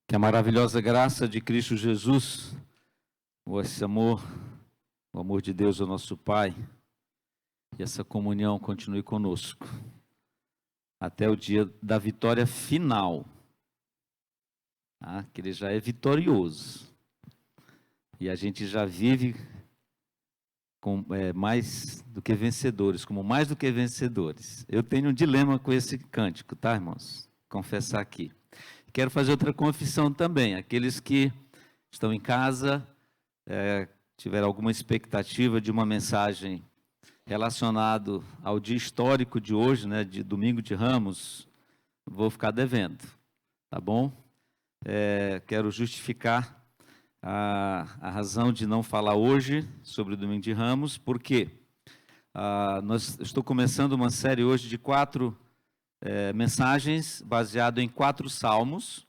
Que a maravilhosa graça de Cristo Jesus, esse amor, o amor de Deus, o nosso Pai, e essa comunhão continue conosco, até o dia da vitória final, que Ele já é vitorioso, e a gente já vive mais do que vencedores, como mais do que vencedores. Eu tenho um dilema com esse cântico, tá, irmãos? Confessar aqui. Quero fazer outra confissão também. Aqueles que estão em casa, tiveram alguma expectativa de uma mensagem relacionada ao dia histórico de hoje, né, de Domingo de Ramos, vou ficar devendo, tá bom? Quero justificar a razão de não falar hoje sobre o Domingo de Ramos, porque estou começando uma série hoje de 4 mensagens baseado em 4 salmos,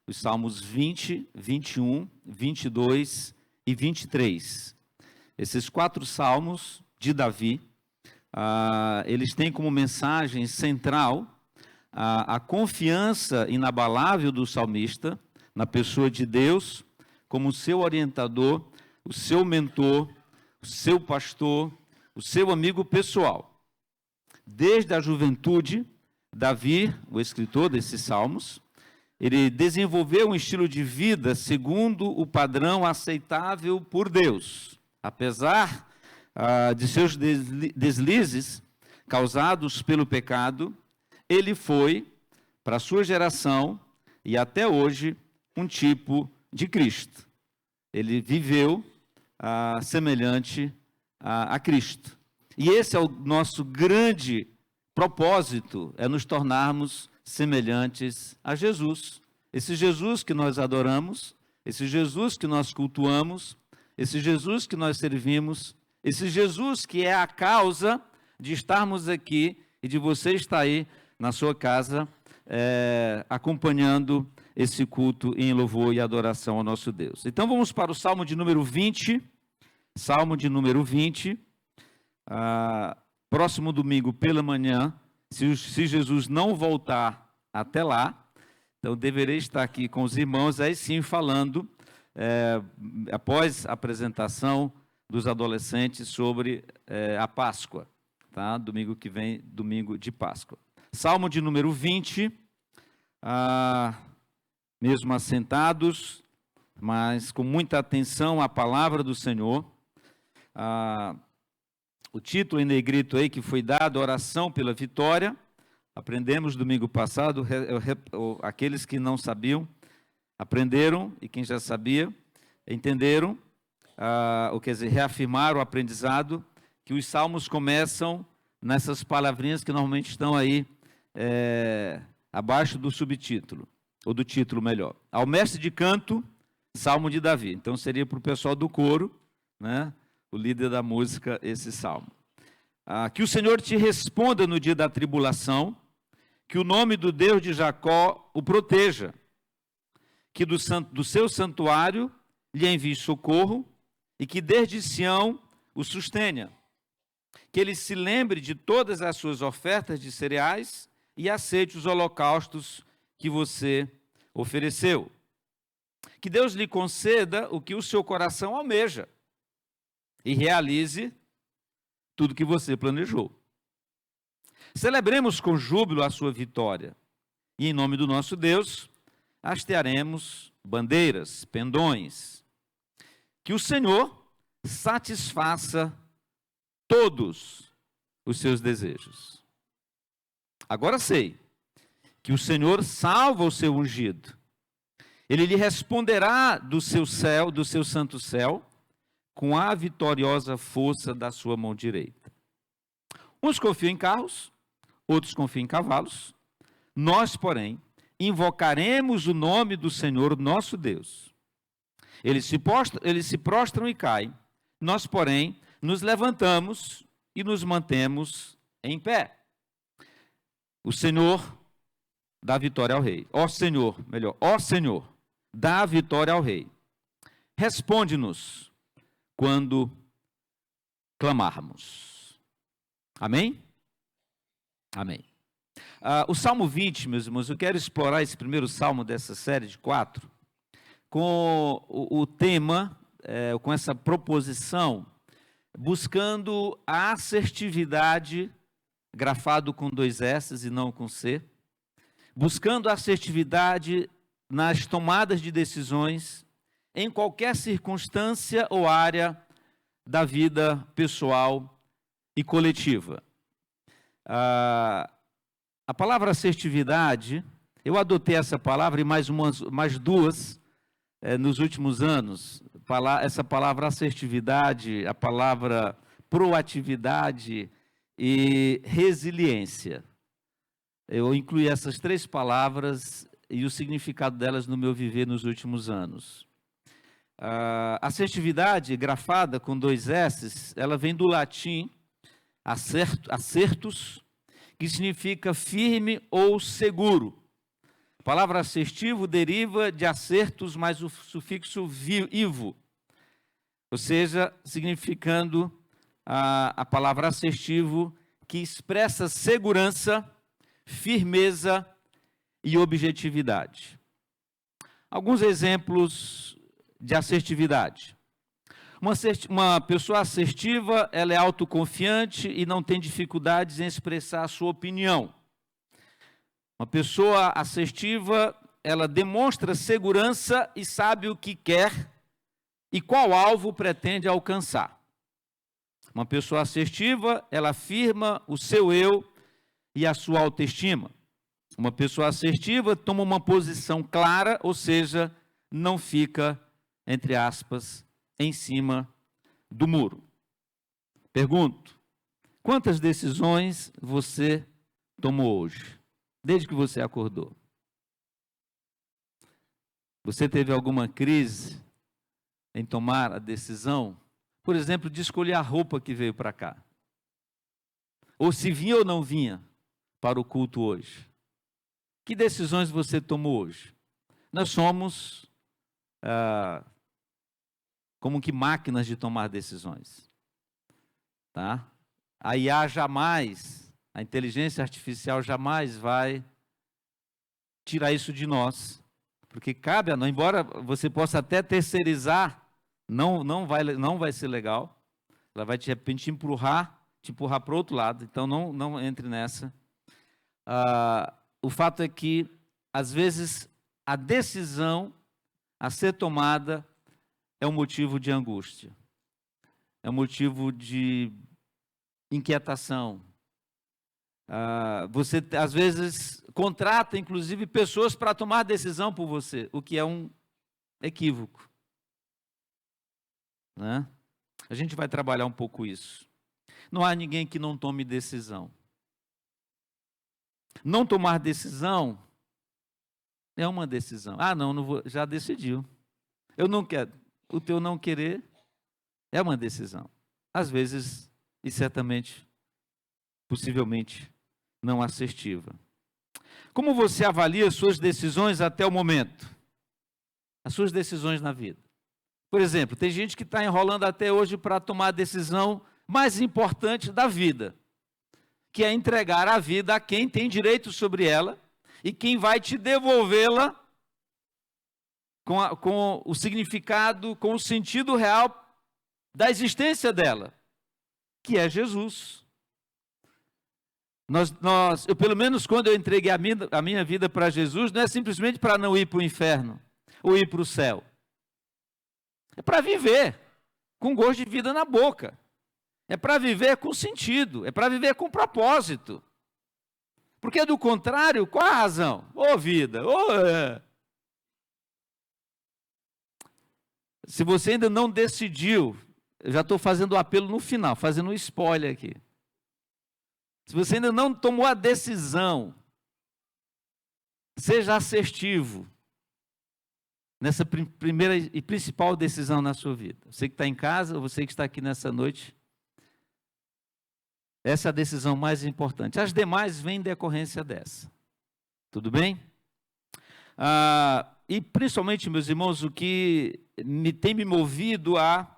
os salmos 20, 21, 22 e 23. Esses 4 salmos de Davi, eles têm como mensagem central a confiança inabalável do salmista na pessoa de Deus, como seu orientador, o seu mentor, o seu pastor, o seu amigo pessoal. Desde a juventude, Davi, o escritor desses salmos, ele desenvolveu um estilo de vida segundo o padrão aceitável por Deus. Apesar de seus deslizes causados pelo pecado, ele foi, para a sua geração e até hoje, um tipo de Cristo. Ele viveu semelhante a Cristo. E esse é o nosso grande propósito, é nos tornarmos semelhantes a Jesus. Esse Jesus que nós adoramos, esse Jesus que nós cultuamos, esse Jesus que nós servimos, esse Jesus que é a causa de estarmos aqui e de você estar aí na sua casa, acompanhando esse culto em louvor e adoração ao nosso Deus. Então vamos para o Salmo de número 20. Salmo de número 20. Próximo domingo pela manhã, se Jesus não voltar até lá, então deverei estar aqui com os irmãos, aí sim falando, após a apresentação dos adolescentes sobre a Páscoa, tá? Domingo que vem, domingo de Páscoa. Salmo de número 20, mesmo assentados, mas com muita atenção à palavra do Senhor. O título em negrito aí que foi dado, Oração pela Vitória. Aprendemos domingo passado, aqueles que não sabiam, aprenderam, e quem já sabia, entenderam, quer dizer, reafirmaram o aprendizado, que os salmos começam nessas palavrinhas que normalmente estão aí abaixo do subtítulo, ou do título melhor. Ao mestre de canto, Salmo de Davi. Então seria para o pessoal do coro, né? O líder da música, esse salmo. Que o Senhor te responda no dia da tribulação, que o nome do Deus de Jacó o proteja, que do seu santuário lhe envie socorro, e que desde Sião o sustenha, que ele se lembre de todas as suas ofertas de cereais e aceite os holocaustos que você ofereceu. Que Deus lhe conceda o que o seu coração almeja, e realize tudo que você planejou. Celebremos com júbilo a sua vitória, e em nome do nosso Deus, hastearemos bandeiras, pendões. Que o Senhor satisfaça todos os seus desejos. Agora sei que o Senhor salva o seu ungido. Ele lhe responderá do seu céu, do seu santo céu, com a vitoriosa força da sua mão direita. Uns confiam em carros, outros confiam em cavalos. Nós, porém, invocaremos o nome do Senhor nosso Deus. Eles se prostram e caem. Nós, porém, nos levantamos e nos mantemos em pé. O Senhor dá vitória ao rei. Ó Senhor, dá vitória ao rei. Responde-nos quando clamarmos. Amém? Amém. O Salmo 20, meus irmãos, eu quero explorar esse primeiro salmo dessa série de 4, com o tema, com essa proposição, buscando a assertividade, grafado com 2 S e não com C, buscando a assertividade nas tomadas de decisões, em qualquer circunstância ou área da vida pessoal e coletiva. A palavra assertividade, eu adotei essa palavra e mais 2 nos últimos anos. Essa palavra assertividade, a palavra proatividade e resiliência. Eu incluí essas 3 palavras e o significado delas no meu viver nos últimos anos. Assertividade, grafada com 2 S, ela vem do latim assertus, que significa firme ou seguro. A palavra assertivo deriva de assertus mais o sufixo ivo, ou seja, significando a palavra assertivo, que expressa segurança, firmeza e objetividade. Alguns exemplos de assertividade. Uma pessoa assertiva, ela é autoconfiante e não tem dificuldades em expressar a sua opinião. Uma pessoa assertiva, ela demonstra segurança e sabe o que quer e qual alvo pretende alcançar. Uma pessoa assertiva, ela afirma o seu eu e a sua autoestima. Uma pessoa assertiva toma uma posição clara, ou seja, não fica, entre aspas, em cima do muro. Pergunto, quantas decisões você tomou hoje, desde que você acordou? Você teve alguma crise em tomar a decisão, por exemplo, de escolher a roupa que veio para cá? Ou se vinha ou não vinha para o culto hoje? Que decisões você tomou hoje? Nós somos como que máquinas de tomar decisões. Tá? A IA jamais, a inteligência artificial jamais vai tirar isso de nós, porque cabe a nós, embora você possa até terceirizar, não vai ser legal, ela vai de repente te empurrar para o outro lado, então não entre nessa. O fato é que, às vezes, a decisão a ser tomada é um motivo de angústia, é um motivo de inquietação. Você, às vezes, contrata, inclusive, pessoas para tomar decisão por você, o que é um equívoco. Né? A gente vai trabalhar um pouco isso. Não há ninguém que não tome decisão. Não tomar decisão é uma decisão. Não vou, já decidiu. Eu não quero. O teu não querer é uma decisão. Às vezes, e certamente, possivelmente, não assertiva. Como você avalia as suas decisões até o momento? As suas decisões na vida. Por exemplo, tem gente que está enrolando até hoje para tomar a decisão mais importante da vida, que é entregar a vida a quem tem direito sobre ela e quem vai te devolvê-la com o significado, com o sentido real da existência dela, que é Jesus. Eu, pelo menos quando eu entreguei a minha vida para Jesus, não é simplesmente para não ir para o inferno ou ir para o céu. É para viver com gosto de vida na boca. É para viver com sentido, é para viver com propósito. Porque do contrário, qual a razão? Vida, Se você ainda não decidiu, eu já estou fazendo o apelo no final, fazendo um spoiler aqui. Se você ainda não tomou a decisão, seja assertivo nessa primeira e principal decisão na sua vida. Você que está em casa, ou você que está aqui nessa noite, essa é a decisão mais importante. As demais vêm em decorrência dessa. Tudo bem? E principalmente, meus irmãos, o que tem me movido a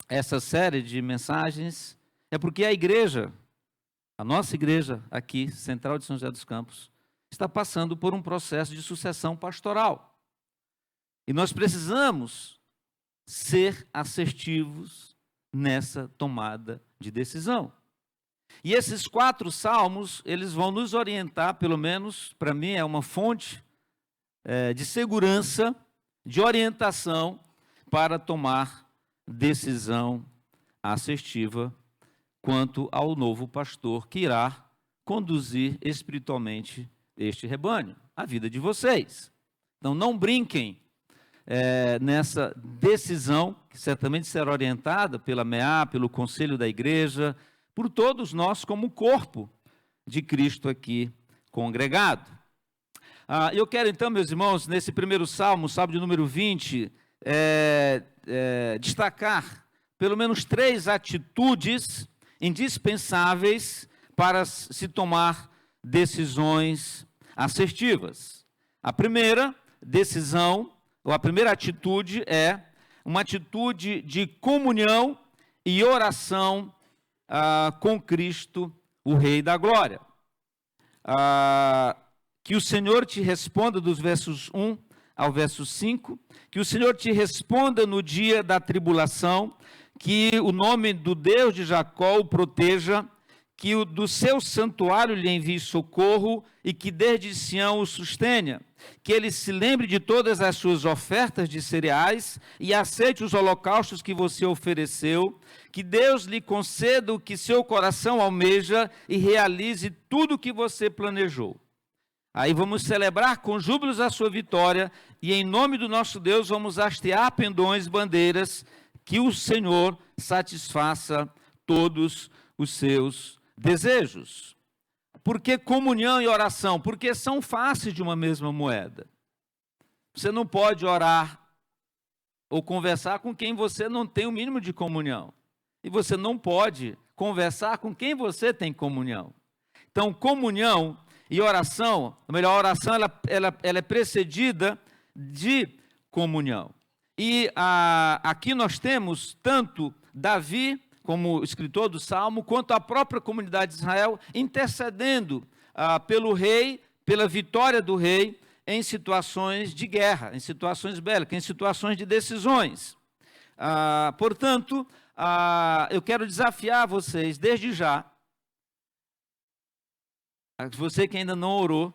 essa série de mensagens é porque a igreja, a nossa igreja aqui, Central de São José dos Campos, está passando por um processo de sucessão pastoral. E nós precisamos ser assertivos nessa tomada de decisão. E esses 4 salmos, eles vão nos orientar, pelo menos para mim é uma fonte de segurança, de orientação para tomar decisão assertiva quanto ao novo pastor que irá conduzir espiritualmente este rebanho, a vida de vocês. Então não brinquem nessa decisão, que certamente será orientada pela MEA, pelo conselho da igreja, por todos nós como corpo de Cristo aqui congregado. Eu quero então, meus irmãos, nesse primeiro salmo, salmo de número 20, destacar pelo menos 3 atitudes indispensáveis para se tomar decisões assertivas. A primeira decisão, ou a primeira atitude é uma atitude de comunhão e oração com Cristo, o Rei da Glória. Que o Senhor te responda, dos versos 1 ao verso 5, que o Senhor te responda no dia da tribulação, que o nome do Deus de Jacó o proteja, que do seu santuário lhe envie socorro e que desde Sião o sustenha, que ele se lembre de todas as suas ofertas de cereais e aceite os holocaustos que você ofereceu, que Deus lhe conceda o que seu coração almeja e realize tudo o que você planejou. Aí vamos celebrar com júbilos a sua vitória e em nome do nosso Deus vamos hastear pendões, bandeiras, que o Senhor satisfaça todos os seus desejos. Por que comunhão e oração? Porque são faces de uma mesma moeda. Você não pode orar ou conversar com quem você não tem o mínimo de comunhão. E você não pode conversar com quem você tem comunhão. Então, comunhão e oração, a melhor oração, ela é precedida de comunhão. E aqui nós temos tanto Davi, como escritor do Salmo, quanto a própria comunidade de Israel, intercedendo pelo rei, pela vitória do rei, em situações de guerra, em situações bélicas, em situações de decisões. Portanto, eu quero desafiar vocês, desde já, você que ainda não orou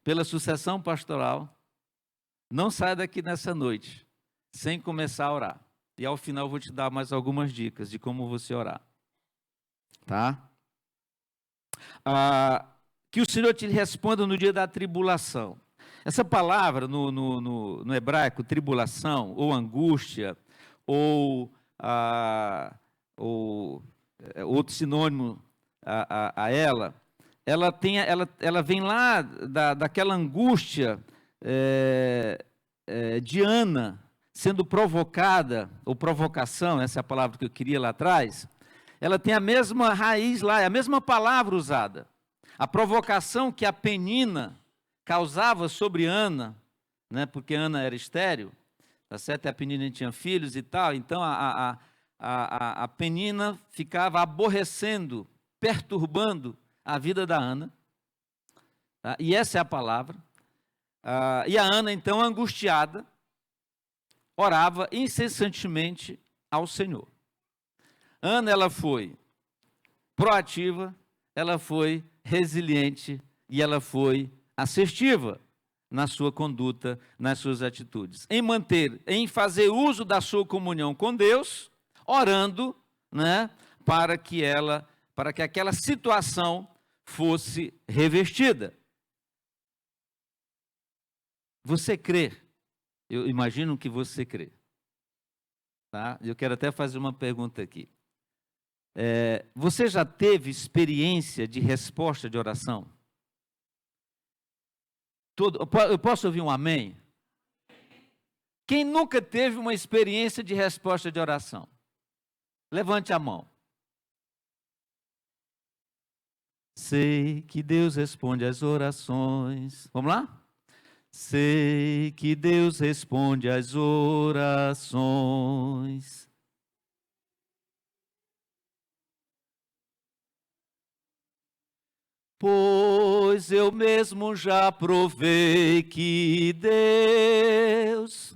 pela sucessão pastoral, não saia daqui nessa noite sem começar a orar. E ao final eu vou te dar mais algumas dicas de como você orar. Tá? Que o Senhor te responda no dia da tribulação. Essa palavra no hebraico, tribulação, ou angústia, ou outro sinônimo a ela vem lá daquela angústia de Ana, sendo provocada, ou provocação, essa é a palavra que eu queria lá atrás, ela tem a mesma raiz lá, é a mesma palavra usada. A provocação que a Penina causava sobre Ana, né, porque Ana era estéril, tá certo? A Penina tinha filhos e tal, então a Penina ficava aborrecendo, perturbando a vida da Ana, tá? E essa é a palavra. E a Ana, então, angustiada, orava incessantemente ao Senhor. Ana, ela foi proativa, ela foi resiliente e ela foi assertiva na sua conduta, nas suas atitudes, em fazer uso da sua comunhão com Deus, orando, né, para que aquela situação fosse revertida. Você crê? Eu imagino que você crê. Tá? Eu quero até fazer uma pergunta aqui. Você já teve experiência de resposta de oração? Eu posso ouvir um amém? Quem nunca teve uma experiência de resposta de oração? Levante a mão. Sei que Deus responde às orações. Vamos lá? Sei que Deus responde às orações. Pois pois eu mesmo já provei que Deus...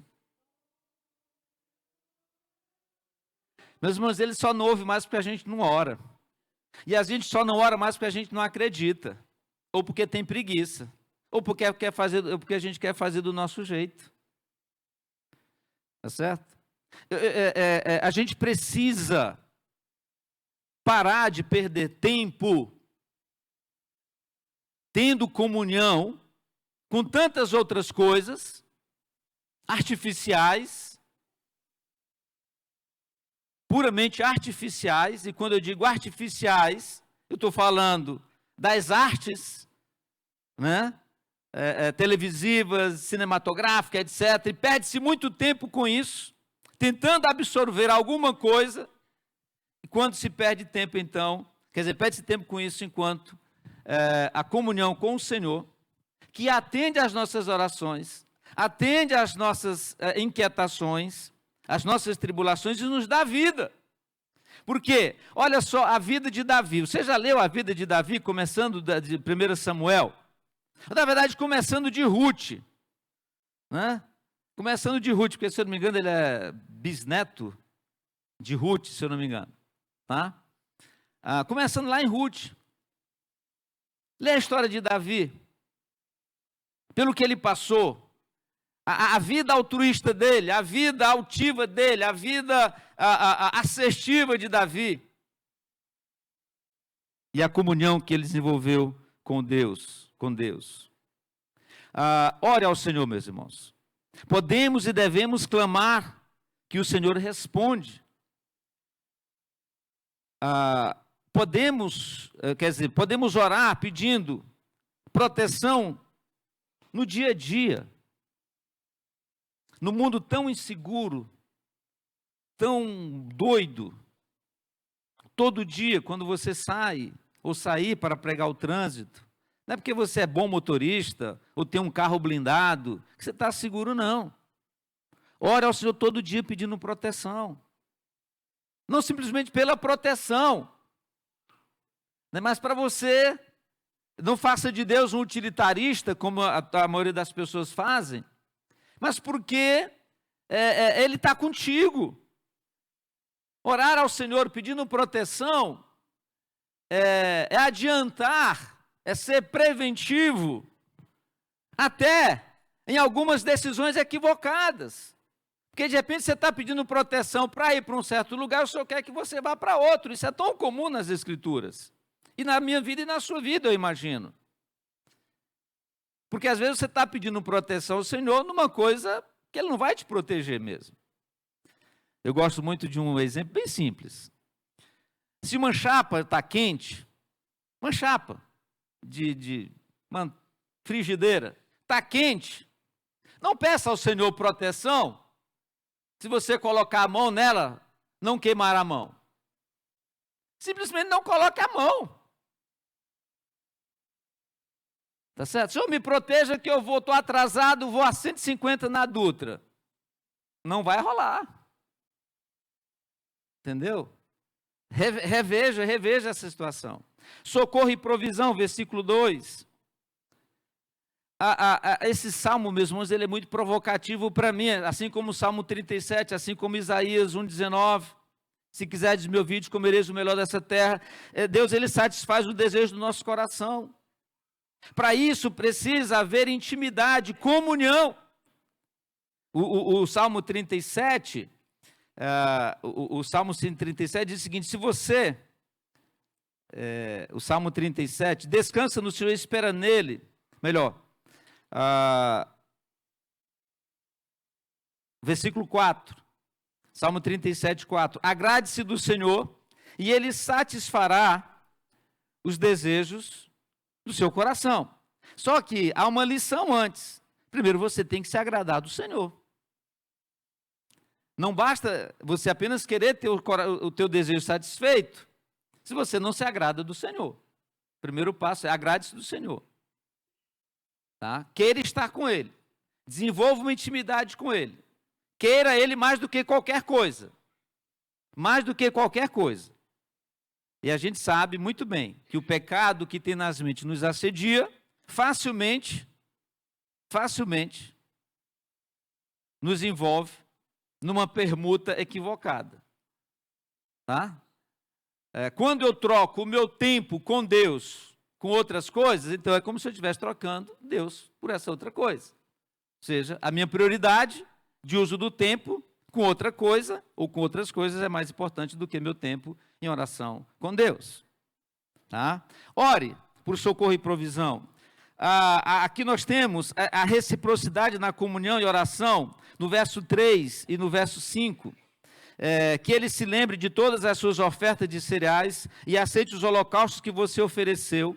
Meus irmãos, ele só não ouve mais porque a gente não ora. E a gente só não ora mais porque a gente não acredita. Ou porque tem preguiça. Ou porque a gente quer fazer do nosso jeito. Tá certo? A gente precisa parar de perder tempo tendo comunhão com tantas outras coisas artificiais, puramente artificiais, e quando eu digo artificiais, eu estou falando das artes, né? Televisivas, cinematográficas, etc. E perde-se muito tempo com isso, tentando absorver alguma coisa, e quando se perde tempo, então, quer dizer, perde-se tempo com isso enquanto a comunhão com o Senhor, que atende às nossas orações, atende às nossas inquietações, as nossas tribulações, e nos dá vida. Por quê? Olha só a vida de Davi. Você já leu a vida de Davi, começando de 1 Samuel? Na verdade, começando de Ruth. Né? Começando de Ruth, porque, se eu não me engano, ele é bisneto de Ruth, se eu não me engano. Tá? Começando lá em Ruth. Lê a história de Davi. Pelo que ele passou. A vida altruísta dele, a vida altiva dele, a vida assertiva de Davi. E a comunhão que ele desenvolveu com Deus. Ore ao Senhor, meus irmãos. Podemos e devemos clamar que o Senhor responde. Podemos orar pedindo proteção no dia a dia. No mundo tão inseguro, tão doido, todo dia, quando você sai, ou sair para pregar o trânsito, não é porque você é bom motorista, ou tem um carro blindado, que você está seguro, não. Ore ao Senhor todo dia pedindo proteção. Não simplesmente pela proteção, mas para você, não faça de Deus um utilitarista, como a maioria das pessoas fazem, mas porque Ele está contigo. Orar ao Senhor pedindo proteção é adiantar, é ser preventivo, até em algumas decisões equivocadas. Porque de repente você está pedindo proteção para ir para um certo lugar, o Senhor quer que você vá para outro. Isso é tão comum nas Escrituras. E na minha vida e na sua vida, eu imagino. Porque às vezes você está pedindo proteção ao Senhor numa coisa que Ele não vai te proteger mesmo. Eu gosto muito de um exemplo bem simples. Se uma chapa está quente, uma chapa de uma frigideira está quente, não peça ao Senhor proteção. Se você colocar a mão nela, não queimará a mão. Simplesmente não coloque a mão. Tá certo? Senhor, me proteja que eu estou atrasado, vou a 150 na Dutra. Não vai rolar. Entendeu? Reveja essa situação. Socorro e provisão, versículo 2. Esse salmo, meus irmãos, ele é muito provocativo para mim, assim como o Salmo 37, assim como Isaías 1,19. Se quiserdes me ouvir, comereis o melhor dessa terra. Deus, Ele satisfaz o desejo do nosso coração. Para isso precisa haver intimidade, comunhão. O Salmo 37, o Salmo 137 diz o seguinte: se você, o Salmo 37, descansa no Senhor e espera nele, melhor, versículo 4, Salmo 37, 4, agrade-se do Senhor e Ele satisfará os desejos do seu coração. Só que há uma lição antes. Primeiro você tem que se agradar do Senhor. Não basta você apenas querer ter o teu desejo satisfeito, se você não se agrada do Senhor. O primeiro passo é agrade-se do Senhor. Tá? Queira estar com Ele. Desenvolva uma intimidade com Ele. Queira Ele mais do que qualquer coisa. Mais do que qualquer coisa. E a gente sabe muito bem que o pecado que tem nas mentes nos assedia, facilmente nos envolve numa permuta equivocada. Tá? Quando eu troco o meu tempo com Deus com outras coisas, então é como se eu estivesse trocando Deus por essa outra coisa. Ou seja, a minha prioridade de uso do tempo com outra coisa ou com outras coisas é mais importante do que meu tempo em oração com Deus. Tá? Ore por socorro e provisão. Aqui nós temos a reciprocidade na comunhão e oração, no verso 3 e no verso 5. Que ele se lembre de todas as suas ofertas de cereais e aceite os holocaustos que você ofereceu.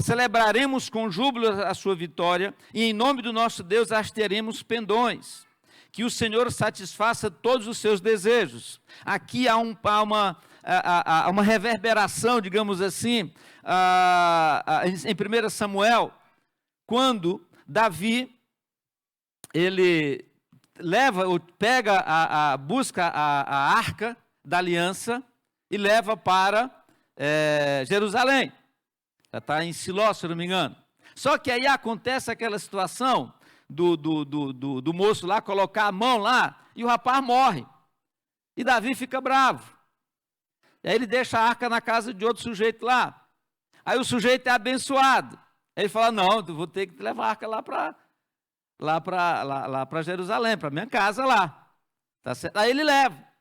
Celebraremos com júbilo a sua vitória e em nome do nosso Deus hastearemos pendões. Que o Senhor satisfaça todos os seus desejos. Aqui há uma reverberação, digamos assim, em 1 Samuel, quando Davi, ele busca a arca da aliança e leva para Jerusalém. Já está em Siló, se não me engano. Só que aí acontece aquela situação do moço lá colocar a mão lá e o rapaz morre. E Davi fica bravo. E aí ele deixa a arca na casa de outro sujeito lá. Aí o sujeito é abençoado. Aí ele fala, não, eu vou ter que levar a arca lá para Jerusalém, para minha casa lá. Tá certo? Aí ele leva.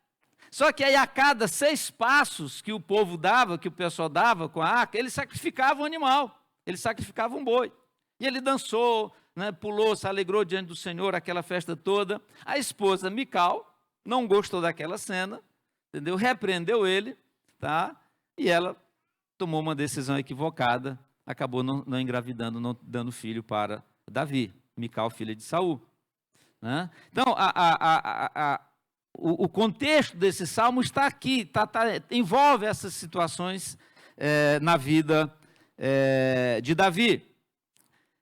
Só que aí a cada 6 passos que o povo dava, que o pessoal dava com a arca, ele sacrificava um animal, ele sacrificava um boi. E ele dançou, né, pulou, se alegrou diante do Senhor, aquela festa toda. A esposa Mical não gostou daquela cena, entendeu? Repreendeu ele, tá? E ela tomou uma decisão equivocada, acabou não engravidando, não dando filho para Davi, Mical, filha de Saul. Né? Então, o contexto desse salmo está aqui, envolve essas situações na vida de Davi.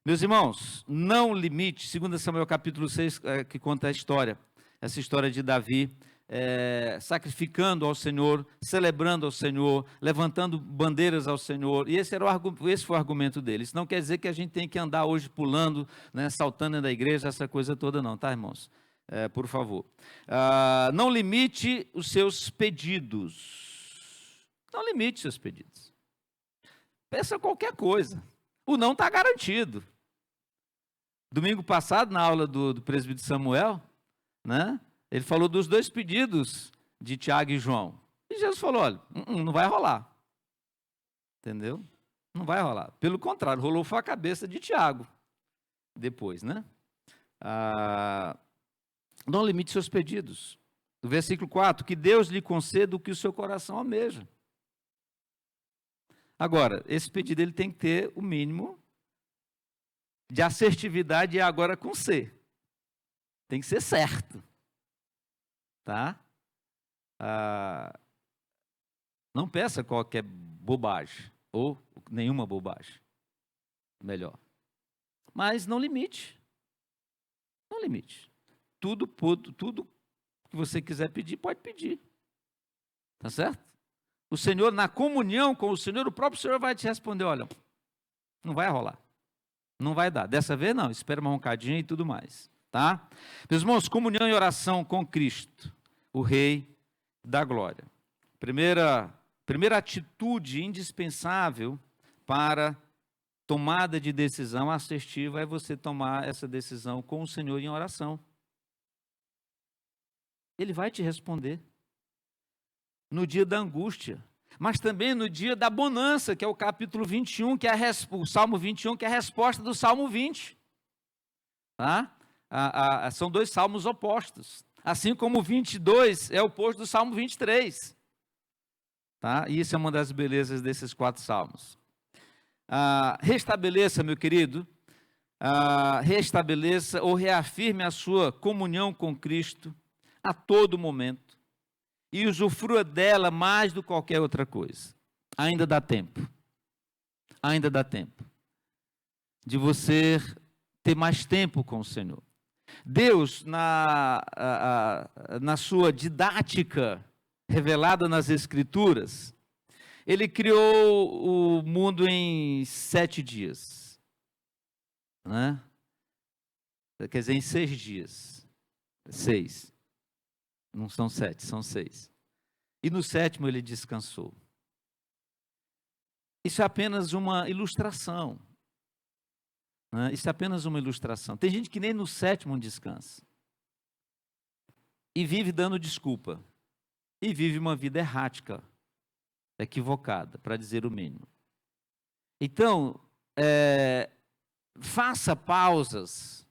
Meus irmãos, não limite, 2 Samuel capítulo 6, que conta a história, essa história de Davi, sacrificando ao Senhor, celebrando ao Senhor, levantando bandeiras ao Senhor, e esse foi o argumento dele. Isso não quer dizer que a gente tem que andar hoje pulando, né, saltando dentro da igreja, essa coisa toda não, tá, irmãos? Por favor. Não limite os seus pedidos. Não limite seus pedidos. Peça qualquer coisa. O não está garantido. Domingo passado, na aula do presbítero Samuel, né, ele falou dos 2 pedidos de Tiago e João. E Jesus falou, olha, não vai rolar. Entendeu? Não vai rolar. Pelo contrário, rolou foi a cabeça de Tiago. Depois, né? Não limite seus pedidos. No versículo 4, que Deus lhe conceda o que o seu coração almeja. Agora, esse pedido ele tem que ter o mínimo de assertividade e agora com C. Tem que ser certo. Tá? Não peça qualquer bobagem, ou nenhuma bobagem. Melhor. Mas não limite. Não limite. Tudo que você quiser pedir, pode pedir. Tá certo? O Senhor, na comunhão com o Senhor, o próprio Senhor vai te responder, olha, não vai rolar. Não vai dar. Dessa vez não, espera uma roncadinha e tudo mais. Tá? Meus irmãos, comunhão e oração com Cristo, o Rei da Glória. Primeira atitude indispensável para tomada de decisão assertiva é você tomar essa decisão com o Senhor em oração. Ele vai te responder no dia da angústia, mas também no dia da bonança, que é o capítulo 21, que é o Salmo 21, que é a resposta do Salmo 20. Tá? São 2 salmos opostos. Assim como o 22 é oposto do Salmo 23. Tá? E isso é uma das belezas desses 4 salmos. Restabeleça, meu querido, restabeleça ou reafirme a sua comunhão com Cristo a todo momento e usufrua dela mais do que qualquer outra coisa. Ainda dá tempo. Ainda dá tempo de você ter mais tempo com o Senhor. Deus, na sua didática revelada nas Escrituras, Ele criou o mundo em 7 dias. né? Quer dizer, em 6 dias. 6. Não são 7, são 6. E no 7º ele descansou. Isso é apenas uma ilustração. Né? Isso é apenas uma ilustração. Tem gente que nem no 7º descansa. E vive dando desculpa. E vive uma vida errática, equivocada, para dizer o mínimo. Então, faça pausas.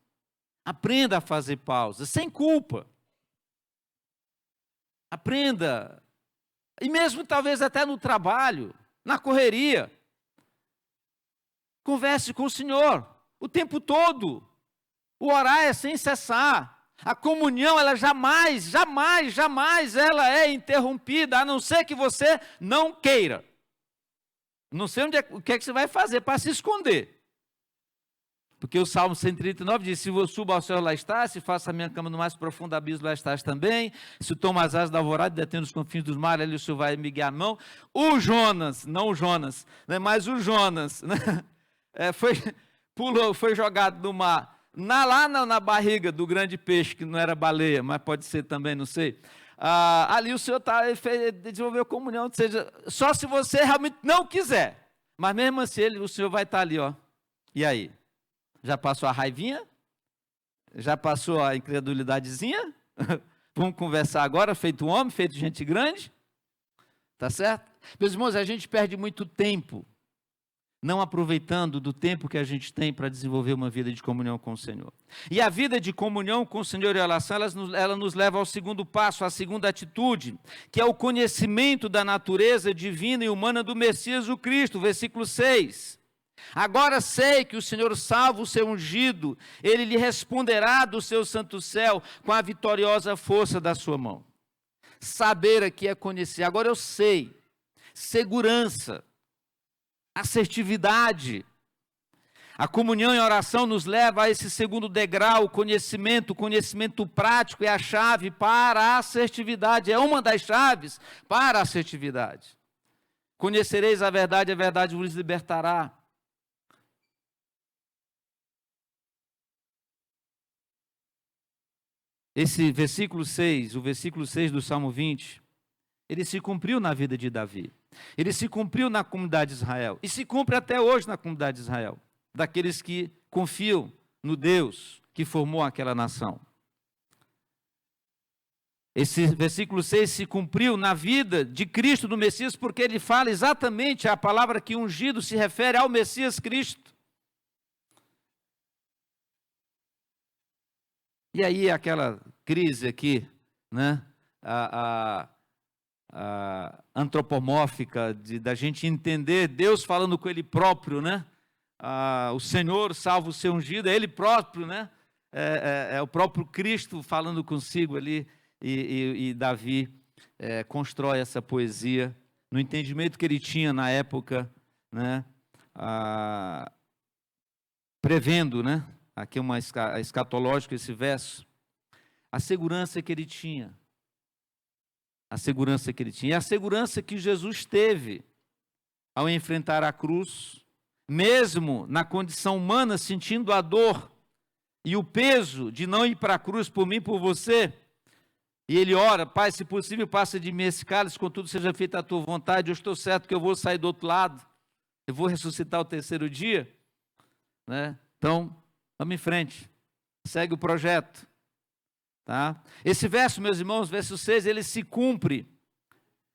Aprenda a fazer pausas, sem culpa. Aprenda. E mesmo talvez até no trabalho, na correria. Converse com o Senhor o tempo todo. O orar é sem cessar. A comunhão, ela jamais ela é interrompida, a não ser que você não queira. Não sei o que é que você vai fazer para se esconder. Porque o Salmo 139 diz, se eu subo ao céu, lá estás, se faço a minha cama no mais profundo abismo, lá estás também, se tomo as asas da alvorada e detendo os confins dos mares, ali o Senhor vai me guiar a mão. O Jonas, não o Jonas, né, mas o Jonas, né, foi jogado no mar, lá na barriga do grande peixe, que não era baleia, mas pode ser também, não sei. Ali o Senhor desenvolveu comunhão, ou seja, só se você realmente não quiser, mas mesmo assim o Senhor vai estar ali, ó. E aí? Já passou a raivinha? Já passou a incredulidadezinha? Vamos conversar agora, feito homem, feito gente grande? Tá certo? Meus irmãos, a gente perde muito tempo não aproveitando do tempo que a gente tem para desenvolver uma vida de comunhão com o Senhor. E a vida de comunhão com o Senhor e oração, ela nos leva ao segundo passo, à segunda atitude, que é o conhecimento da natureza divina e humana do Messias, o Cristo, versículo 6. Agora sei que o Senhor salva o seu ungido, ele lhe responderá do seu santo céu com a vitoriosa força da sua mão. Saber aqui é conhecer, agora eu sei, segurança, assertividade. A comunhão e a oração nos leva a esse segundo degrau, o conhecimento prático é a chave para a assertividade, é uma das chaves para a assertividade. Conhecereis a verdade vos libertará. Esse versículo 6, o versículo 6 do Salmo 20, ele se cumpriu na vida de Davi. Ele se cumpriu na comunidade de Israel. E se cumpre até hoje na comunidade de Israel. Daqueles que confiam no Deus que formou aquela nação. Esse versículo 6 se cumpriu na vida de Cristo, do Messias, porque ele fala exatamente a palavra que ungido se refere ao Messias Cristo. E aí aquela crise aqui, né? Antropomórfica, da gente entender Deus falando com ele próprio, né? O Senhor salva o seu ungido, é ele próprio, né? É o próprio Cristo falando consigo ali, e Davi constrói essa poesia no entendimento que ele tinha na época, né? Prevendo, né? Aqui é escatológico esse verso, a segurança que ele tinha. A segurança que ele tinha. E a segurança que Jesus teve ao enfrentar a cruz, mesmo na condição humana, sentindo a dor e o peso de não ir para a cruz por mim e por você. E ele ora, Pai, se possível, passa de mim esse cálice, contudo seja feita a tua vontade. Eu estou certo que eu vou sair do outro lado. Eu vou ressuscitar o terceiro dia. Né? Então, vamos em frente. Segue o projeto. Tá? Esse verso, meus irmãos, verso 6, ele se cumpre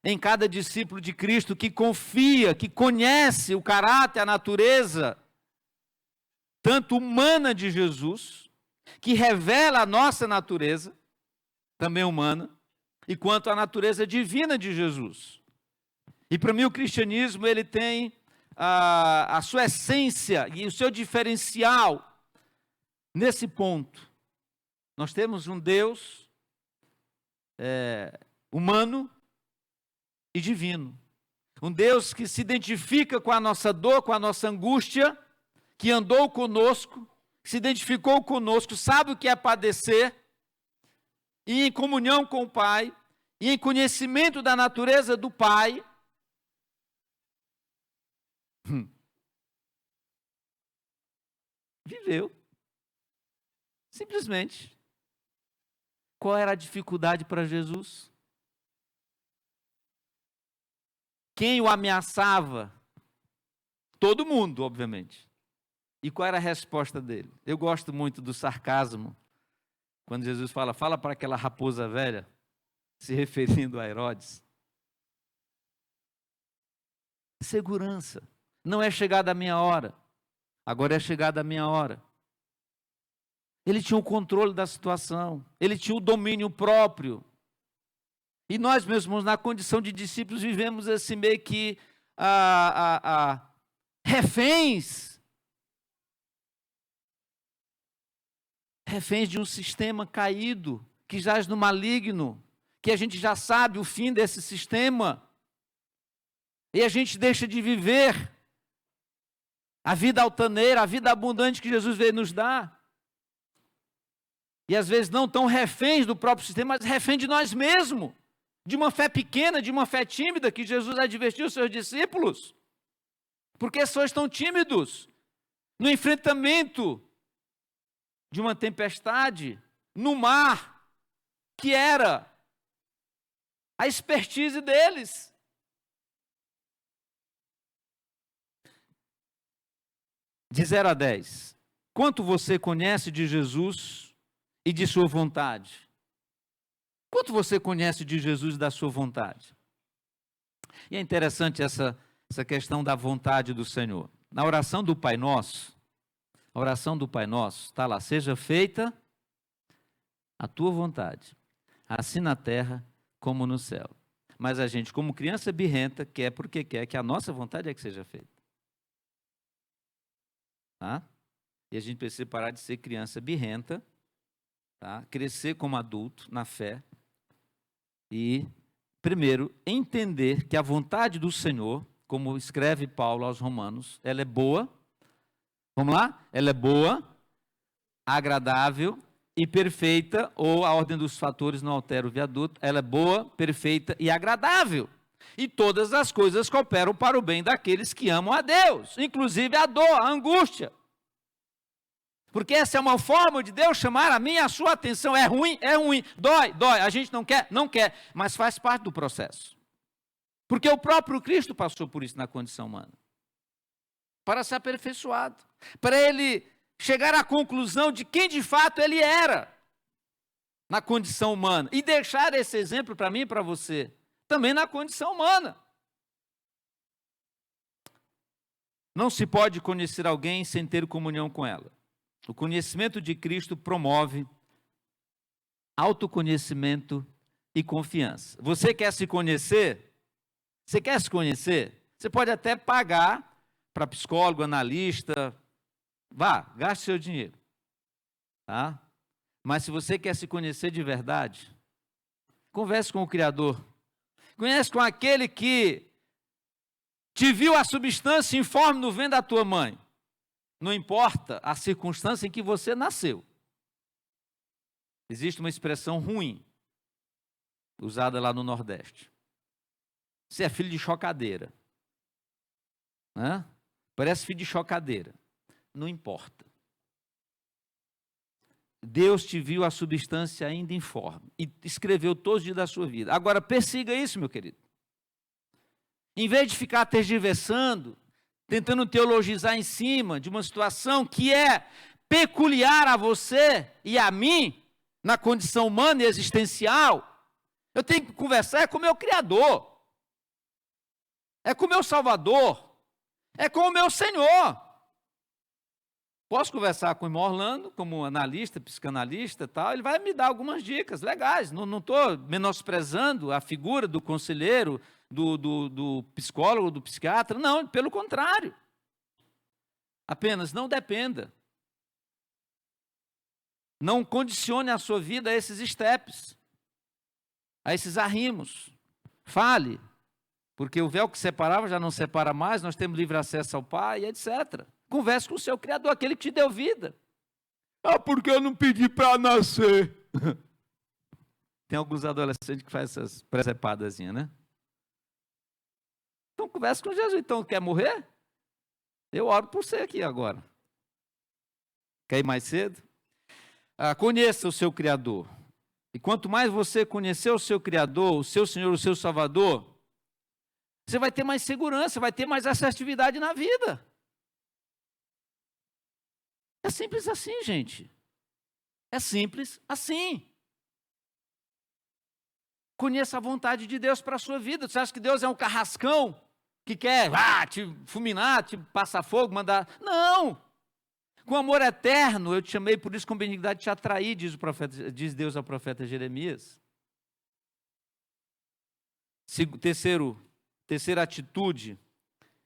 em cada discípulo de Cristo que confia, que conhece o caráter, a natureza, tanto humana de Jesus, que revela a nossa natureza, também humana, e quanto a natureza divina de Jesus. E para mim o cristianismo, ele tem a sua essência e o seu diferencial nesse ponto. Nós temos um Deus humano e divino. Um Deus que se identifica com a nossa dor, com a nossa angústia, que andou conosco, que se identificou conosco, sabe o que é padecer, e em comunhão com o Pai, e em conhecimento da natureza do Pai, Viveu. Simplesmente. Qual era a dificuldade para Jesus? Quem o ameaçava? Todo mundo, obviamente. E qual era a resposta dele? Eu gosto muito do sarcasmo. Quando Jesus fala para aquela raposa velha, se referindo a Herodes. Segurança. Não é chegada a minha hora. Agora é chegada a minha hora. Ele tinha o controle da situação. Ele tinha o domínio próprio. E nós mesmos, na condição de discípulos, vivemos assim meio que reféns. Reféns de um sistema caído, que jaz no maligno, que a gente já sabe o fim desse sistema. E a gente deixa de viver a vida altaneira, a vida abundante que Jesus veio nos dar. E às vezes não tão reféns do próprio sistema, mas reféns de nós mesmos. De uma fé pequena, de uma fé tímida, que Jesus advertiu os seus discípulos. Porque sois tão tímidos no enfrentamento de uma tempestade, no mar, que era a expertise deles. De 0 a 10, quanto você conhece de Jesus e de sua vontade? Quanto você conhece de Jesus e da sua vontade? E é interessante essa questão da vontade do Senhor. Na oração do Pai Nosso, a oração do Pai Nosso está lá: seja feita a tua vontade, assim na terra como no céu. Mas a gente, como criança birrenta, quer porque quer que a nossa vontade é que seja feita. Tá? E a gente precisa parar de ser criança birrenta, tá? Crescer como adulto na fé e, primeiro, entender que a vontade do Senhor, como escreve Paulo aos Romanos, ela é boa. Vamos lá? Ela é boa, agradável e perfeita, ou a ordem dos fatores não altera o viaduto. Ela é boa, perfeita e agradável. E todas as coisas cooperam para o bem daqueles que amam a Deus, inclusive a dor, a angústia. Porque essa é uma forma de Deus chamar a minha e a sua atenção. É ruim, dói, a gente não quer, mas faz parte do processo. Porque o próprio Cristo passou por isso na condição humana. Para ser aperfeiçoado, para ele chegar à conclusão de quem de fato ele era na condição humana. E deixar esse exemplo para mim e para você, também na condição humana. Não se pode conhecer alguém sem ter comunhão com ela. O conhecimento de Cristo promove autoconhecimento e confiança. Você quer se conhecer? Você quer se conhecer? Você pode até pagar para psicólogo, analista. Vá, gaste seu dinheiro. Tá? Mas se você quer se conhecer de verdade, converse com o Criador. Conhece com aquele que te viu a substância informe no ventre da tua mãe. Não importa a circunstância em que você nasceu. Existe uma expressão ruim, usada lá no Nordeste. Você é filho de chocadeira. Né? Parece filho de chocadeira. Não importa. Deus te viu a substância ainda informe e escreveu todos os dias da sua vida. Agora, persiga isso, meu querido. Em vez de ficar tergiversando, tentando teologizar em cima de uma situação que é peculiar a você e a mim, na condição humana e existencial, eu tenho que conversar com o meu Criador, é com o meu Salvador, é com o meu Senhor. Posso conversar com o irmão Orlando, como analista, psicanalista e tal, ele vai me dar algumas dicas legais, não estou menosprezando a figura do conselheiro, do psicólogo, do psiquiatra, não, pelo contrário. Apenas não dependa. Não condicione a sua vida a esses steps, a esses arrimos. Fale, porque o véu que separava já não separa mais, nós temos livre acesso ao Pai, etc. Converse com o seu Criador, aquele que te deu vida. Ah, porque eu não pedi para nascer. Tem alguns adolescentes que fazem essas presepadazinhas, né? Então converse com Jesus. Então, quer morrer? Eu oro por você aqui agora. Quer ir mais cedo? Conheça o seu Criador. E quanto mais você conhecer o seu Criador, o seu Senhor, o seu Salvador, você vai ter mais segurança, vai ter mais assertividade na vida. É simples assim, gente. É simples assim. Conheça a vontade de Deus para a sua vida. Você acha que Deus é um carrascão que quer te fulminar, te passar fogo, mandar... Não! Com amor eterno, eu te chamei, por isso com benignidade te atraí, diz Deus ao profeta Jeremias. Terceira atitude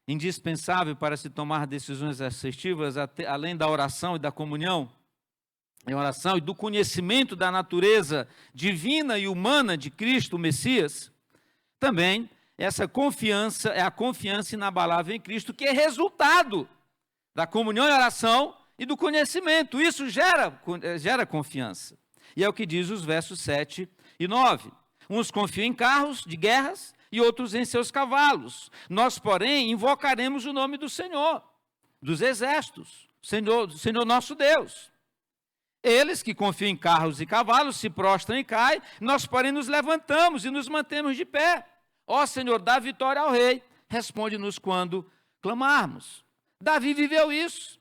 indispensável para se tomar decisões assertivas, além da oração e da comunhão, em oração e do conhecimento da natureza divina e humana de Cristo, o Messias, também essa confiança é a confiança inabalável em Cristo, que é resultado da comunhão e oração e do conhecimento. Isso gera confiança. E é o que diz os versos 7 e 9. Uns confiam em carros de guerras e outros em seus cavalos. Nós, porém, invocaremos o nome do Senhor, dos exércitos, Senhor nosso Deus. Eles que confiam em carros e cavalos se prostram e caem, nós, porém, nos levantamos e nos mantemos de pé. Ó Senhor, dá vitória ao rei, responde-nos quando clamarmos. Davi viveu isso.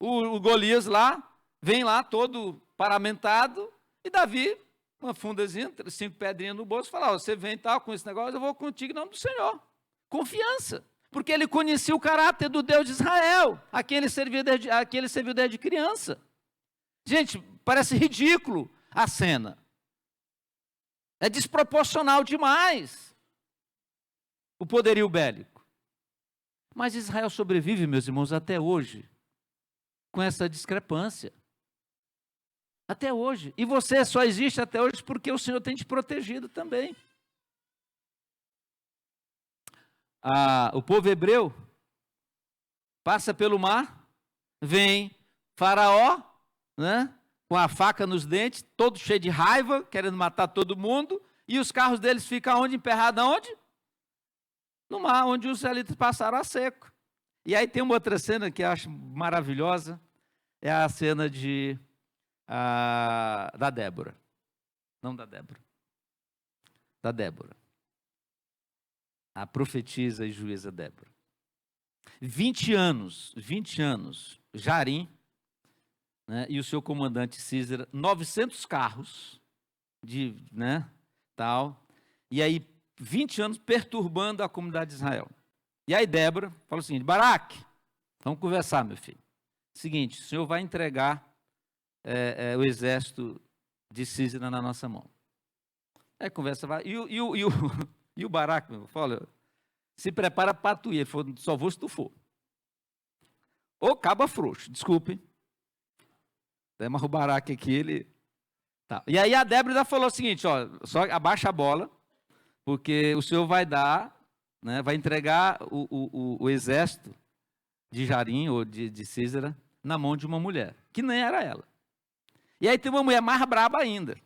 O Golias lá, vem lá todo paramentado, e Davi, uma fundazinha, 5 pedrinhas no bolso, fala, você vem tal com esse negócio, eu vou contigo em nome do Senhor. Confiança, porque ele conhecia o caráter do Deus de Israel, a quem ele serviu desde criança. Gente, parece ridículo a cena. É desproporcional demais o poderio bélico. Mas Israel sobrevive, meus irmãos, até hoje, com essa discrepância. Até hoje. E você só existe até hoje porque o Senhor tem te protegido também. O povo hebreu passa pelo mar, vem Faraó, né, com a faca nos dentes, todo cheio de raiva, querendo matar todo mundo, e os carros deles ficam onde? Emperrados aonde? No mar, onde os israelitas passaram a seco. E aí tem uma outra cena que eu acho maravilhosa, é a cena da Débora. Não da Débora. Da Débora. A profetisa e juíza Débora. 20 anos, Jarim, né, e o seu comandante Císera, 900 carros, tal, e aí 20 anos perturbando a comunidade de Israel. E aí Débora falou o seguinte, Baraque, vamos conversar, meu filho. Seguinte, o senhor vai entregar o exército de Císera na nossa mão. Aí a conversa vai, e o Baraque, meu, fala, se prepara para tu ir. Ele falou, só vou se tu for. Ô caba frouxo, desculpe. Mas o Baraque aqui, ele... Tá. E aí a Débora ainda falou o seguinte, ó, só abaixa a bola, porque o senhor vai dar, né, vai entregar o exército de Jarim, ou de Císera, na mão de uma mulher, que nem era ela. E aí tem uma mulher mais braba ainda,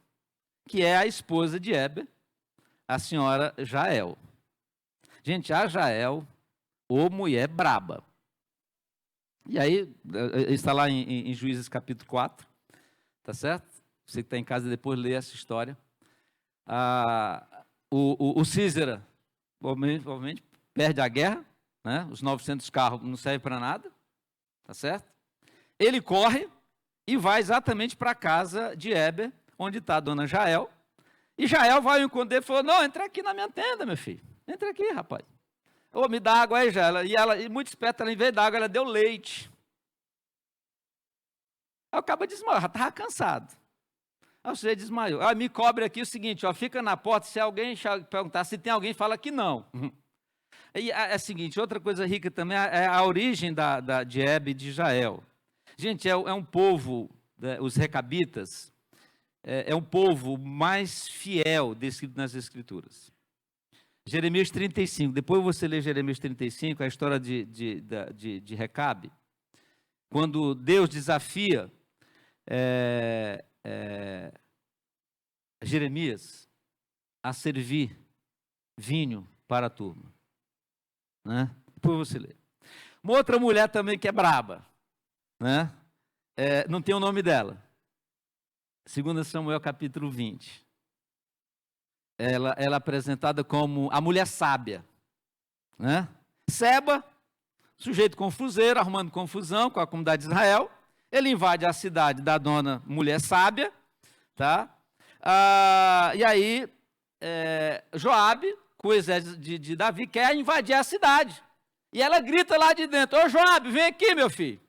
que é a esposa de Heber, a senhora Jael. Gente, a Jael, ô mulher braba. E aí, está lá em Juízes capítulo 4, tá certo? Você que está em casa depois lê essa história. O Císera, obviamente, perde a guerra, né? Os 900 carros não servem para nada, tá certo? Ele corre e vai exatamente para a casa de Heber, onde está a dona Jael. E Jael vai ao encontro dele e falou, não, entra aqui na minha tenda, meu filho. Entra aqui, rapaz. Ô, me dá água aí, Jael. E muito esperta, ela, em vez da água, ela deu leite. Aí o cabo desmaiou, já estava cansado. Aí o sujeito desmaiou. Aí me cobre aqui o seguinte, ó, fica na porta, se alguém perguntar se tem alguém, fala que não. E é o seguinte, outra coisa rica também é a origem de Heber e de Jael. Gente, é um povo, os recabitas, é um povo mais fiel descrito nas Escrituras. Jeremias 35, depois você lê Jeremias 35, a história de Recabe, quando Deus desafia Jeremias a servir vinho para a turma. Né? Depois você lê. Uma outra mulher também que é braba, né? não tem o nome dela. 2 Samuel capítulo 20. Ela é apresentada como a mulher sábia, né? Seba, sujeito confuseiro, arrumando confusão com a comunidade de Israel. Ele invade a cidade da dona mulher sábia, tá? E aí, Joabe, com o exército de Davi, quer invadir a cidade. E ela grita lá de dentro: ô Joabe, vem aqui, meu filho.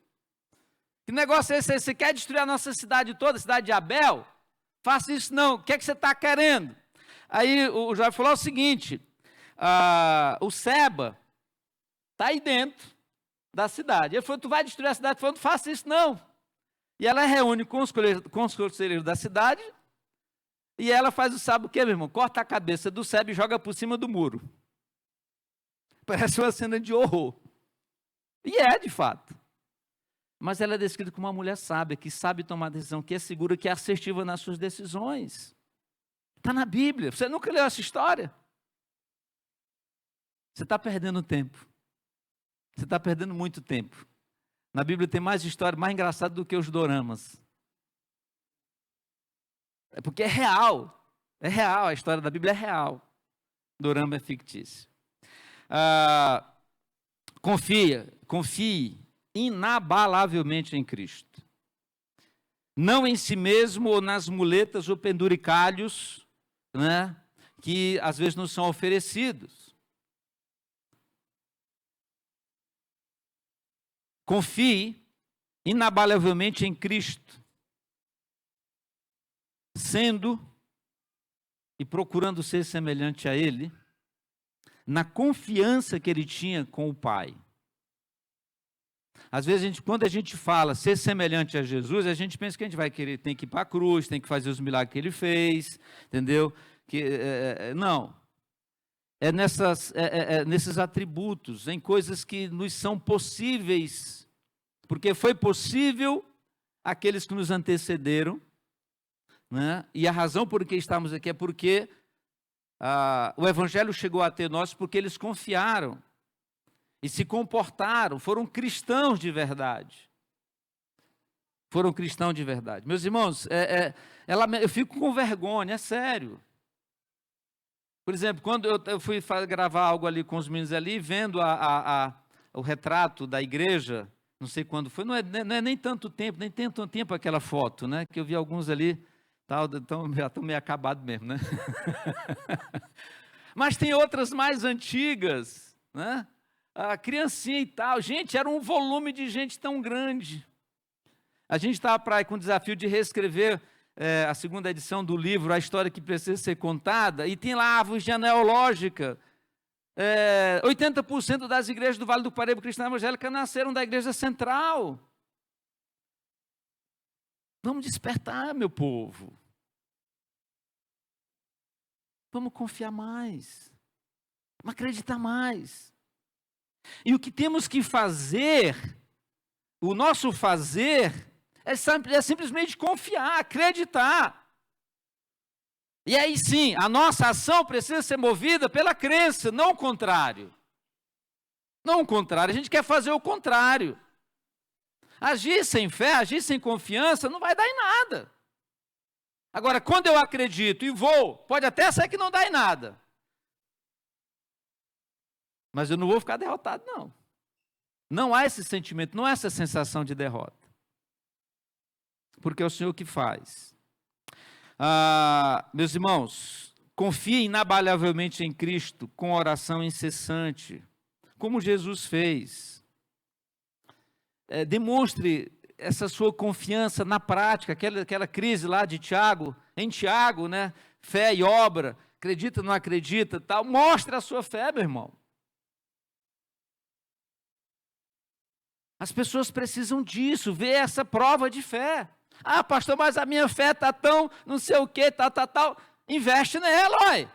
Que negócio é esse aí? Você quer destruir a nossa cidade toda, a cidade de Abel? Faça isso não, o que é que você está querendo? Aí o Joabe falou o seguinte: o Seba está aí dentro da cidade. Ele falou: tu vai destruir a cidade? Ele falou: não faça isso não. E ela reúne com os conselheiros da cidade, e ela faz sabe o que, meu irmão? Corta a cabeça do Seba e joga por cima do muro. Parece uma cena de horror. E é, de fato. Mas ela é descrita como uma mulher sábia, que sabe tomar decisão, que é segura, que é assertiva nas suas decisões. Está na Bíblia. Você nunca leu essa história? Você está perdendo tempo. Você está perdendo muito tempo. Na Bíblia tem mais história, mais engraçada do que os doramas. É porque é real. É real, a história da Bíblia é real. Dorama é fictício. Confie inabalavelmente em Cristo. Não em si mesmo ou nas muletas ou penduricalhos, né, que às vezes nos são oferecidos. Confie inabalavelmente em Cristo, sendo e procurando ser semelhante a Ele, na confiança que Ele tinha com o Pai. Às vezes, quando a gente fala ser semelhante a Jesus, a gente pensa que a gente vai querer, tem que ir para a cruz, tem que fazer os milagres que Ele fez, entendeu? Não. É nesses atributos, em coisas que nos são possíveis, porque foi possível aqueles que nos antecederam, né? E a razão por que estamos aqui é porque o Evangelho chegou até nós porque eles confiaram e se comportaram, foram cristãos de verdade. Foram cristãos de verdade. Meus irmãos, eu fico com vergonha, é sério. Por exemplo, quando eu fui gravar algo ali com os meninos ali, vendo o retrato da igreja, não sei quando foi, não é nem tanto tempo, nem tem tanto tempo aquela foto, né? Que eu vi alguns ali, já estão meio acabados mesmo, né? Mas tem outras mais antigas, né? A criancinha e tal. Gente, era um volume de gente tão grande. A gente estava com o desafio de reescrever a segunda edição do livro, A História que Precisa Ser Contada, e tem lá a árvore genealógica. 80% das igrejas do Vale do Paraíba Cristã Evangélica nasceram da igreja central. Vamos despertar, meu povo. Vamos confiar mais. Vamos acreditar mais. E o que temos que fazer, o nosso fazer, é simplesmente confiar, acreditar. E aí sim, a nossa ação precisa ser movida pela crença, não o contrário. Não o contrário, a gente quer fazer o contrário. Agir sem fé, agir sem confiança, não vai dar em nada. Agora, quando eu acredito e vou, pode até ser que não dá em nada. Mas eu não vou ficar derrotado, não. Não há esse sentimento, não há essa sensação de derrota. Porque é o Senhor que faz. Meus irmãos, confiem inabalavelmente em Cristo com oração incessante, como Jesus fez. Demonstre essa sua confiança na prática, aquela crise lá de Tiago, em Tiago, né? Fé e obra, acredita, não acredita, tal. Mostre a sua fé, meu irmão. As pessoas precisam disso, ver essa prova de fé. Pastor, mas a minha fé está tão, não sei o que, tal. Investe nela, olha.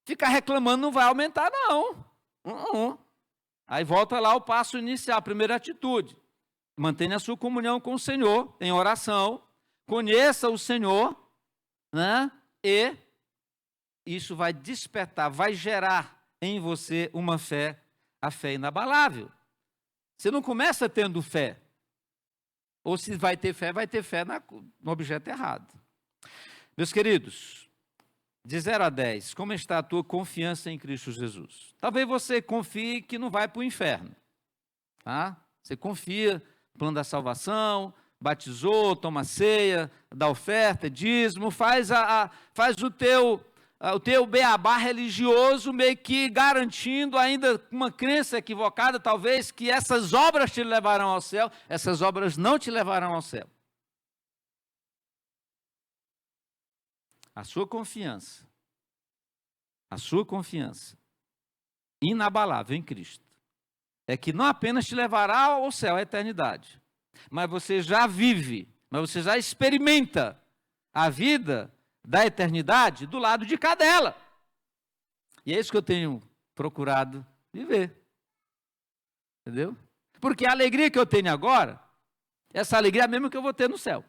Ficar reclamando não vai aumentar, não. Aí volta lá o passo inicial, a primeira atitude. Mantenha a sua comunhão com o Senhor, em oração. Conheça o Senhor, né? E isso vai despertar, vai gerar em você uma fé, a fé inabalável. Você não começa tendo fé. Ou se vai ter fé no objeto errado. Meus queridos, de 0 a 10, como está a tua confiança em Cristo Jesus? Talvez você confie que não vai para o inferno. Tá? Você confia no plano da salvação, batizou, toma ceia, dá oferta, dízimo, faz o teu beabá religioso, meio que garantindo ainda uma crença equivocada, talvez, que essas obras te levarão ao céu. Essas obras não te levarão ao céu. A sua confiança inabalável em Cristo, é que não apenas te levará ao céu, à eternidade, mas você já vive, mas você já experimenta a vida da eternidade do lado de cá dela. E é isso que eu tenho procurado viver. Entendeu? Porque a alegria que eu tenho agora, essa alegria é a mesma que eu vou ter no céu.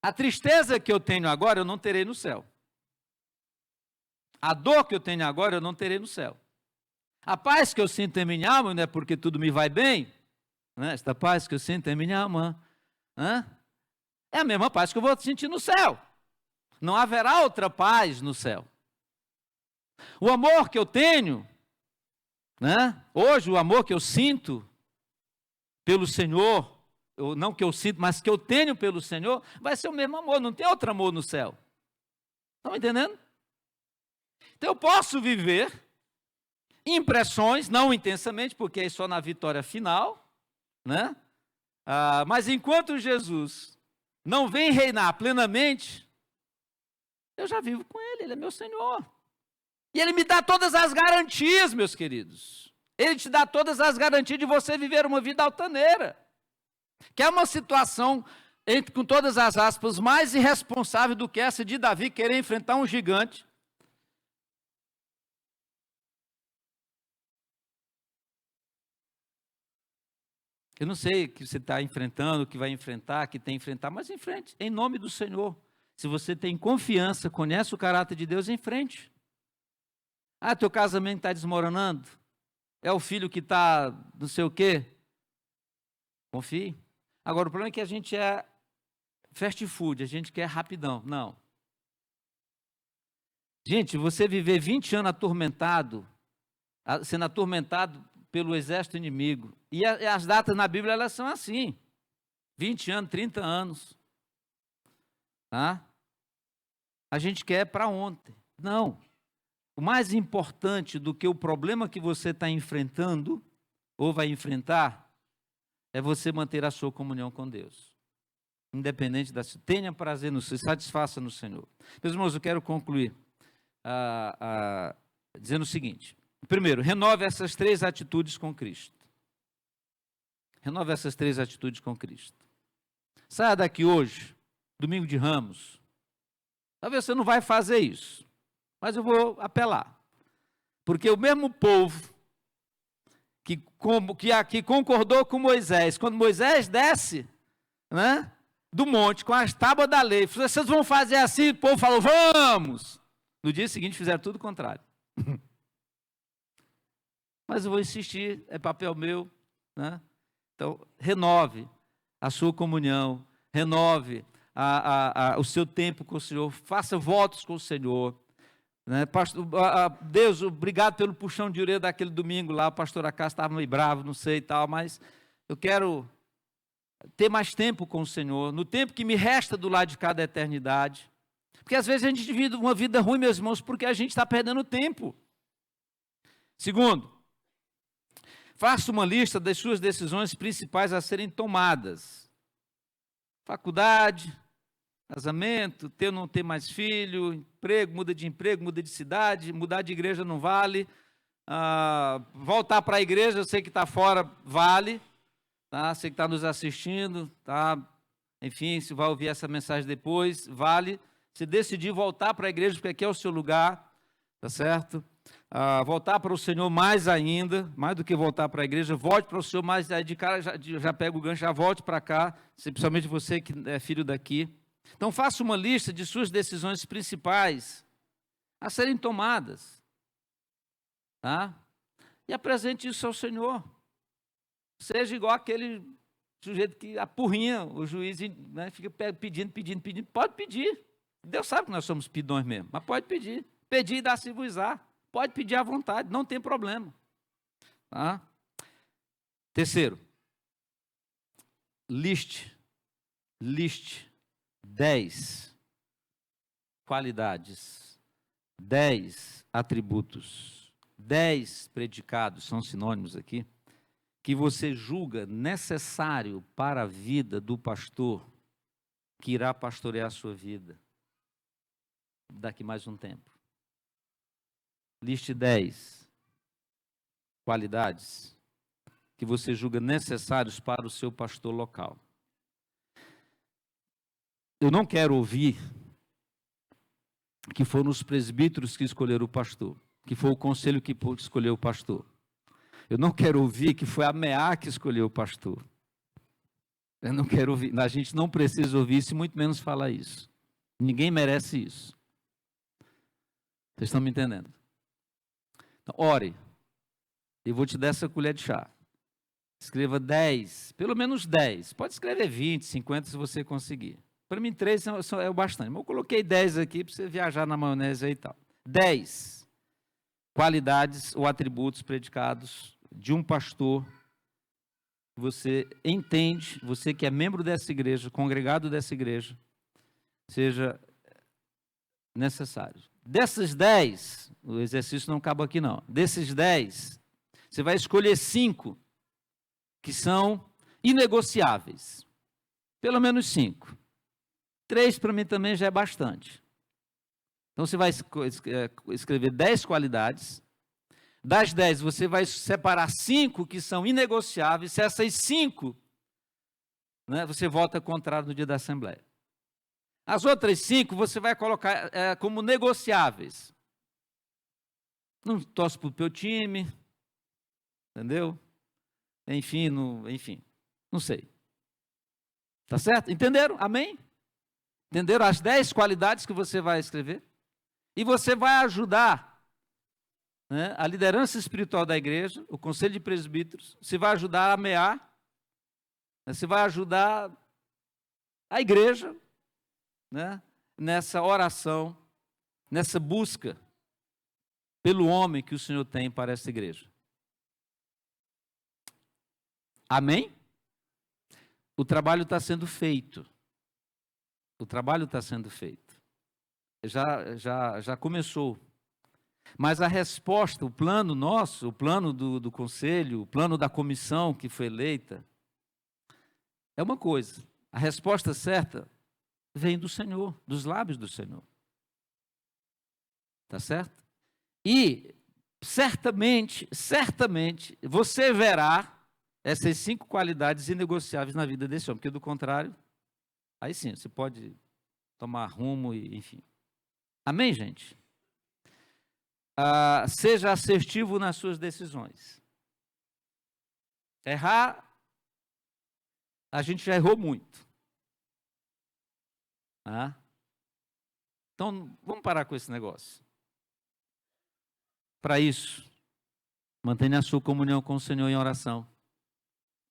A tristeza que eu tenho agora, eu não terei no céu. A dor que eu tenho agora, eu não terei no céu. A paz que eu sinto em minha alma, não é porque tudo me vai bem, né? Esta paz que eu sinto em minha alma, é a mesma paz que eu vou sentir no céu. Não haverá outra paz no céu. O amor que eu tenho, né? Hoje o amor que eu sinto pelo Senhor, não que eu sinto, mas que eu tenho pelo Senhor, vai ser o mesmo amor, não tem outro amor no céu. Estão entendendo? Então eu posso viver impressões, não intensamente, porque é só na vitória final, né? Mas enquanto Jesus não vem reinar plenamente, eu já vivo com Ele, Ele é meu Senhor. E Ele me dá todas as garantias, meus queridos. Ele te dá todas as garantias de você viver uma vida altaneira. Que é uma situação, com todas as aspas, mais irresponsável do que essa de Davi querer enfrentar um gigante. Eu não sei o que você está enfrentando, o que vai enfrentar, que tem que enfrentar, mas enfrente, em nome do Senhor. Se você tem confiança, conhece o caráter de Deus, enfrente. Teu casamento está desmoronando? É o filho que está não sei o quê? Confie. Agora, o problema é que a gente é fast food, a gente quer rapidão. Não. Gente, você viver 20 anos atormentado, sendo atormentado pelo exército inimigo, e as datas na Bíblia, elas são assim, 20 anos, 30 anos, tá? A gente quer para ontem. Não. O mais importante do que o problema que você está enfrentando, ou vai enfrentar, é você manter a sua comunhão com Deus. Independente da situação. Tenha prazer no Senhor, satisfaça no Senhor. Meus irmãos, eu quero concluir dizendo o seguinte. Primeiro, renove essas 3 atitudes com Cristo. Renove essas 3 atitudes com Cristo. Saia daqui hoje, domingo de Ramos. Talvez você não vai fazer isso, mas eu vou apelar. Porque o mesmo povo que aqui concordou com Moisés, quando Moisés desce, né, do monte com as tábuas da lei, vocês vão fazer assim, o povo falou, vamos! No dia seguinte fizeram tudo o contrário. Mas eu vou insistir, é papel meu, né? Então, renove a sua comunhão, renove o seu tempo com o Senhor, faça votos com o Senhor. Né? Deus, obrigado pelo puxão de orelha daquele domingo lá, o pastor Acácio estava meio bravo, não sei e tal, mas eu quero ter mais tempo com o Senhor, no tempo que me resta do lado de cada eternidade. Porque às vezes a gente vive uma vida ruim, meus irmãos, porque a gente está perdendo tempo. Segundo, faça uma lista das suas decisões principais a serem tomadas. Faculdade, casamento, ter ou não ter mais filho, emprego, muda de cidade, mudar de igreja não vale. Voltar para a igreja, eu sei que está fora, vale. Tá? Você que está nos assistindo, tá? Enfim, se vai ouvir essa mensagem depois, vale. Se decidir voltar para a igreja, porque aqui é o seu lugar, tá certo? Voltar para o Senhor mais ainda, mais do que voltar para a igreja, volte para o Senhor, mas de cara já pega o gancho, já volte para cá, principalmente você que é filho daqui. Então faça uma lista de suas decisões principais a serem tomadas, tá? E apresente isso ao Senhor. Seja igual aquele sujeito que apurrinha o juiz, né, fica pedindo, pode pedir. Deus sabe que nós somos pidões mesmo, mas pode pedir. Pedir e dar-se-vos-á. Pode pedir à vontade, não tem problema. Tá? Terceiro, liste 10 qualidades, 10 atributos, 10 predicados, são sinônimos aqui, que você julga necessário para a vida do pastor que irá pastorear a sua vida daqui mais um tempo. Liste 10 qualidades que você julga necessários para o seu pastor local. Eu não quero ouvir que foram os presbíteros que escolheram o pastor, que foi o conselho que escolheu o pastor. Eu não quero ouvir que foi a MEA que escolheu o pastor. Eu não quero ouvir, a gente não precisa ouvir isso, muito menos falar isso. Ninguém merece isso. Vocês estão me entendendo? Então, ore. Eu vou te dar essa colher de chá. Escreva 10, pelo menos 10. Pode escrever 20, 50 se você conseguir. Para mim, 3 é o bastante. Mas eu coloquei 10 aqui para você viajar na maionese aí e tal. 10 qualidades ou atributos predicados de um pastor. Você entende, você que é membro dessa igreja, congregado dessa igreja, seja necessário. Dessas 10, o exercício não acaba aqui não. Desses 10, você vai escolher 5 que são inegociáveis. Pelo menos 5. 3 para mim também já é bastante. Então você vai escrever 10 qualidades. Das 10, você vai separar 5 que são inegociáveis. Se essas 5, né, você vota contrário no dia da Assembleia. As outras 5 você vai colocar como negociáveis. Não torce para o teu time, entendeu? Enfim, não sei. Tá certo? Entenderam? Amém? Entenderam as 10 qualidades que você vai escrever? E você vai ajudar, né, a liderança espiritual da igreja, o conselho de presbíteros, você vai ajudar a MEA, você vai ajudar a igreja, né, nessa oração, nessa busca pelo homem que o Senhor tem para essa igreja. Amém? O trabalho está sendo feito. O trabalho está sendo feito. Já começou. Mas a resposta, o plano nosso, o plano do conselho, o plano da comissão que foi eleita, é uma coisa. A resposta certa vem do Senhor, dos lábios do Senhor. Tá certo? E certamente, você verá essas 5 qualidades inegociáveis na vida desse homem, porque do contrário, aí sim, você pode tomar rumo e enfim. Amém, gente? Seja assertivo nas suas decisões. Errar, a gente já errou muito. Então, vamos parar com esse negócio. Para isso, mantenha a sua comunhão com o Senhor em oração.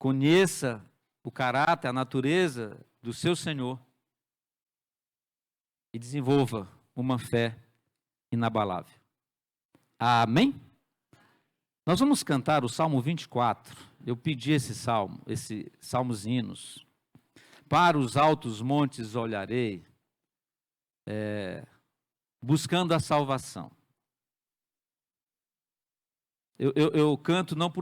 Conheça o caráter, a natureza do seu Senhor e desenvolva uma fé inabalável. Amém? Nós vamos cantar o Salmo 24. Eu pedi esse salmos hinos. Para os altos montes olharei, buscando a salvação. Eu canto não por